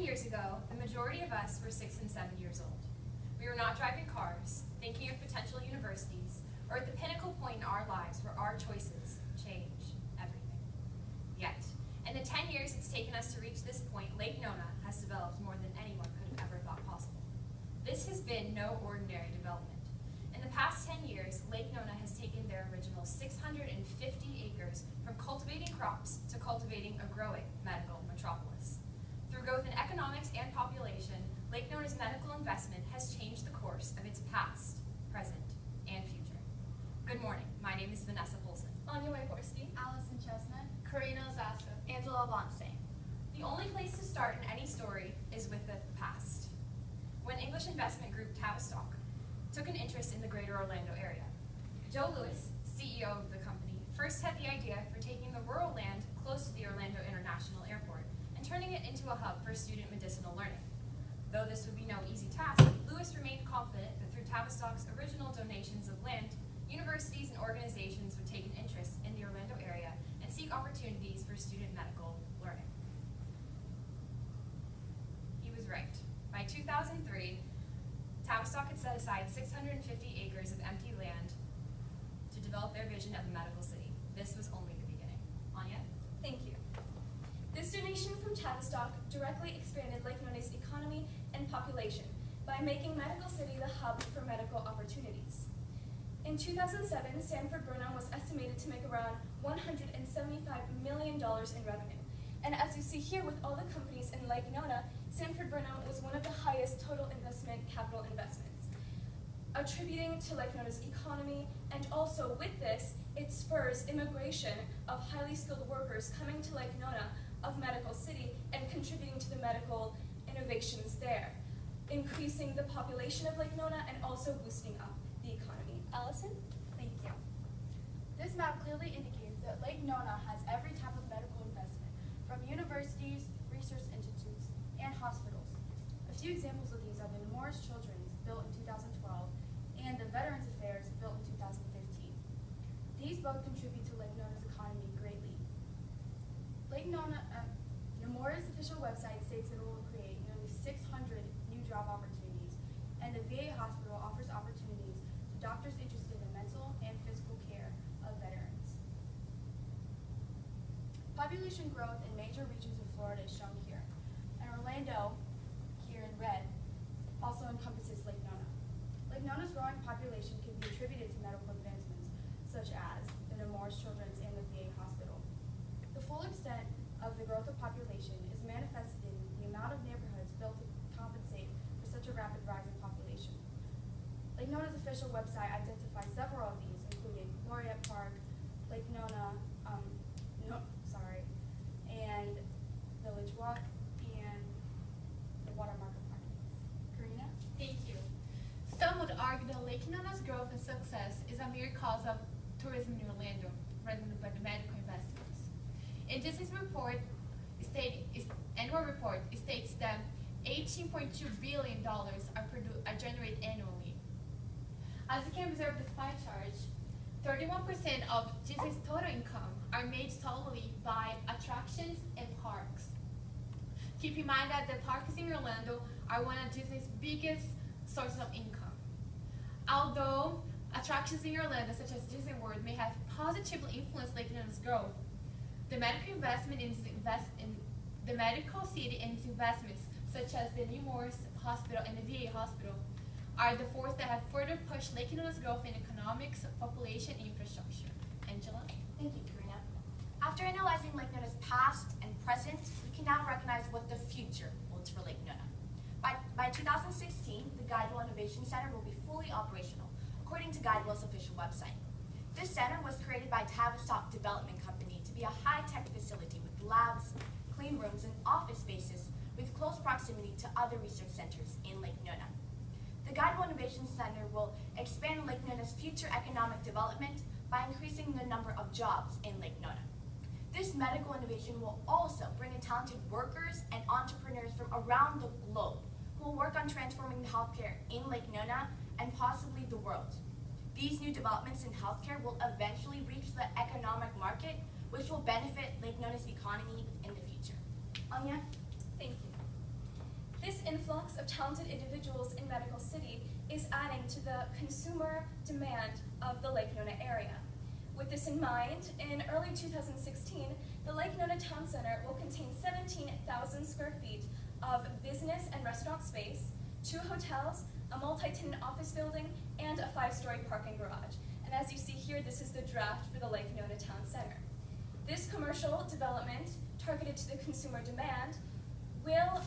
10 years ago, the majority of us were 6 and 7 years old. We were not driving cars, thinking of potential universities, or at the pinnacle point in our lives where our choices change everything. Yet, in the 10 years it's taken us to reach this point, Lake Nona has developed more than anyone could have ever thought possible. This has been no ordinary development. In the past 10 years, Lake Nona has taken their original 650 acres from cultivating crops to cultivating a growing medical metropolis. Through growth in economics and population, Lake Nona's medical investment has changed the course of its past, present, and future. Good morning. My name is Vanessa Polson. Anya Wyborski, Allison Chestnut, Karina Zasso, Angela Bonse. The only place to start in any story is with the past. When English investment group Tavistock took an interest in the greater Orlando area, Joe Lewis, CEO of the company, first had the idea for taking the rural land close to the Orlando International Airport and turning it into a hub for student medicinal learning. Though this would be no easy task, Lewis remained confident that through Tavistock's original donations of land, universities and organizations would take an interest in the Orlando area and seek opportunities for student medical learning. He was right. By 2003, Tavistock had set aside 650 acres of empty land to develop their vision of a medical city. This was only the beginning. Anya? Thank you. This donation from Tavistock directly expanded Lake Nona's economy and population by making Medical City the hub for medical opportunities. In 2007, Sanford Burnham was estimated to make around $175 million in revenue. And as you see here with all the companies in Lake Nona, Sanford Burnham was one of the highest total investment capital investments, attributing to Lake Nona's economy, and also with this, it spurs immigration of highly skilled workers coming to Lake Nona of Medical City and contributing to the medical innovations there, increasing the population of Lake Nona and also boosting up the economy. Allison? Thank you. This map clearly indicates that Lake Nona has every type of medical investment, from universities, research institutes, and hospitals. A few examples of these are the Nemours Children's, built in 2012, and the Veterans Affairs, built in 2015. These both contribute to Lake Nona's economy greatly. Lake Nona, Nemours' official website states that it will create nearly 600 new job opportunities, and the VA hospital offers opportunities to doctors interested in mental and physical care of veterans. Population growth in major regions of Florida is shown here, and Orlando, here in red, also encompasses Lake Nona. Lake Nona's growing population can be attributed to medical advancements, such as the Nemours Children's and the VA hospital. The full extent of the growth of population is manifested in the amount of neighborhoods built to compensate for such a rapid rise in population. Lake Nona's official website identifies several of these, including Laureate Park, Lake Nona, and Village Walk, and the Watermark Apartments. Karina? Thank you. Some would argue that Lake Nona's growth and success is a mere cause of tourism in Orlando, rather than by the medical investments. In this annual report, it states that $18.2 billion are generated annually. As you can observe this pie chart, 31% of Disney's total income are made solely by attractions and parks. Keep in mind that the parks in Orlando are one of Disney's biggest sources of income. Although attractions in Orlando, such as Disney World, may have positively influenced Lake Nona's growth, the medical investment in the medical city and its investments, such as the Nemours Hospital and the VA Hospital, are the force that have further pushed Lake Nona's growth in economics, population, and infrastructure. Angela? Thank you, Karina. After analyzing Lake Nona's past and present, we can now recognize what the future holds for Lake Nona. By 2016, the Guidewell Innovation Center will be fully operational, according to Guidewell's official website. This center was created by Tavistock Development Company to be a high-tech facility with labs, clean rooms, and office spaces with close proximity to other research centers in Lake Nona. The Guidewell Innovation Center will expand Lake Nona's future economic development by increasing the number of jobs in Lake Nona. This medical innovation will also bring in talented workers and entrepreneurs from around the globe who will work on transforming healthcare in Lake Nona and possibly the world. These new developments in healthcare will eventually reach the economic market, which will benefit Lake Nona's economy in the future. Anya? Thank you. influx of talented individuals in Medical City is adding to the consumer demand of the Lake Nona area. With this in mind, in early 2016, the Lake Nona Town Center will contain 17,000 square feet of business and restaurant space, 2 hotels, a multi-tenant office building, and a 5-story parking garage. And as you see here, this is the draft for the Lake Nona Town Center. This commercial development, targeted to the consumer demand, will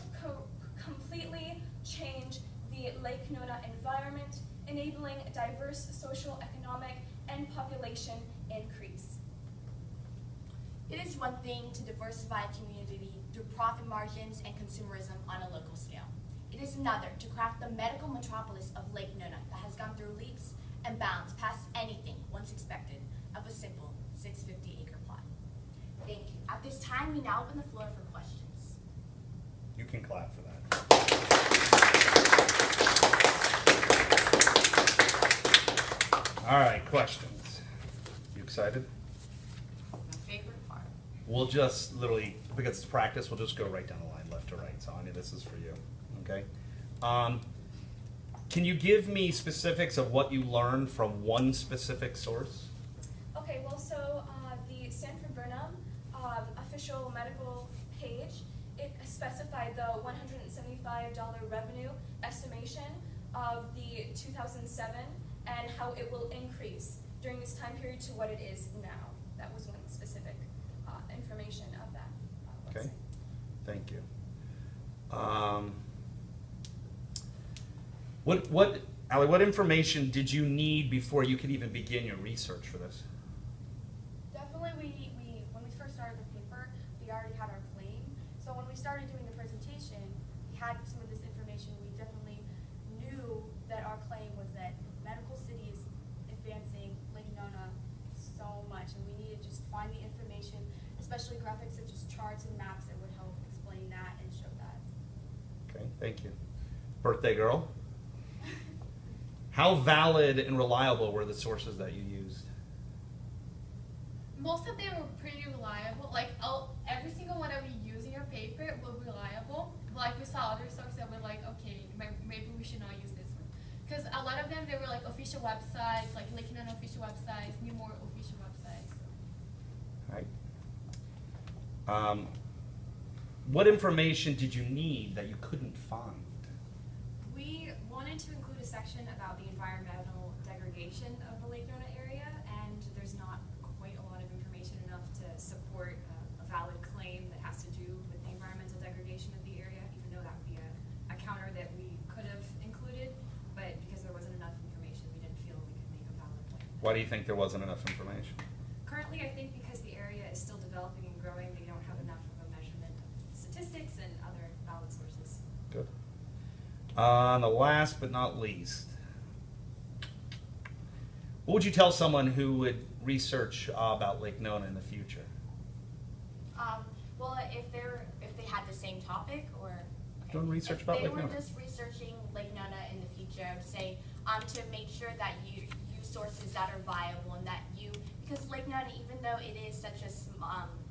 completely change the Lake Nona environment, enabling diverse social, economic, and population increase. It is one thing to diversify a community through profit margins and consumerism on a local scale. It is another to craft the medical metropolis of Lake Nona that has gone through leaps and bounds past anything once expected of a simple 650-acre plot. Thank you. At this time, we now open the floor for questions. You can clap for that. All right, questions. You excited? My favorite part. We'll just literally, because it's practice, we'll just go right down the line, left to right. So, Anya, this is for you, okay? Can you give me specifics of what you learned from one specific source? Okay, well, so the Sanford Burnham official medical page, it specified the $175 revenue estimation of the 2007 and how it will increase during this time period to what it is now. That was one specific information of that website. Okay, thank you. Allie, what information did you need before you could even begin your research for this? Definitely, when we first started the paper, we already had our claim. So when we started doing the presentation, we had some of this information. We definitely knew that our claim was that Medical City is advancing Lake Nona so much, and we needed to just find the information, especially graphics such as charts and maps that would help explain that and show that. Okay, thank you. Birthday girl. How valid and reliable were the sources that you used? Most of them were pretty reliable. Like every single one that we use in your paper was reliable. But like we saw other sources that were like, okay, maybe we should not use this one. Because a lot of them, they were like official websites, like Lake Nona official websites, New More official websites. All right. What information did you need that you couldn't find? We wanted to include a section about the environmental degradation of the Lake Nona area, and there's not quite a lot of information enough to support a valid claim that has to do with the environmental degradation of the area, even though that would be a counter that we could have included, but because there wasn't enough information, we didn't feel we could make a valid claim. Why do you think there wasn't enough information? Currently, I think because the area is still developing and growing, they don't have enough of a measurement of statistics and other valid sources. Good. The last but not least, what would you tell someone who would research about Lake Nona in the future? Well, if they had the same topic, or Doing research about Lake If they Nona. were just researching Lake Nona in the future, I would say to make sure that you use sources that are viable and that because Lake Nona, even though it is such a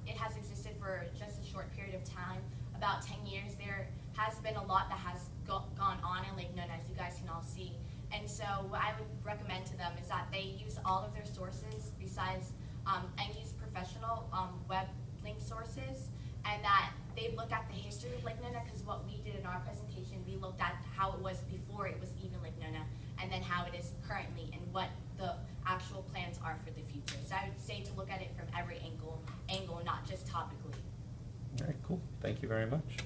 it has existed for just a short period of time, about 10 years, there has been a lot that has gone on in Lake Nona, as you guys can all see. And so what I would recommend to them is that they use all of their sources besides and use professional web link sources, and that they look at the history of Lake Nona, because what we did in our presentation, we looked at how it was before it was even Lake Nona, and then how it is currently, and what the actual plans are for the future. So I would say to look at it from every angle, not just topically. All right, cool. Thank you very much.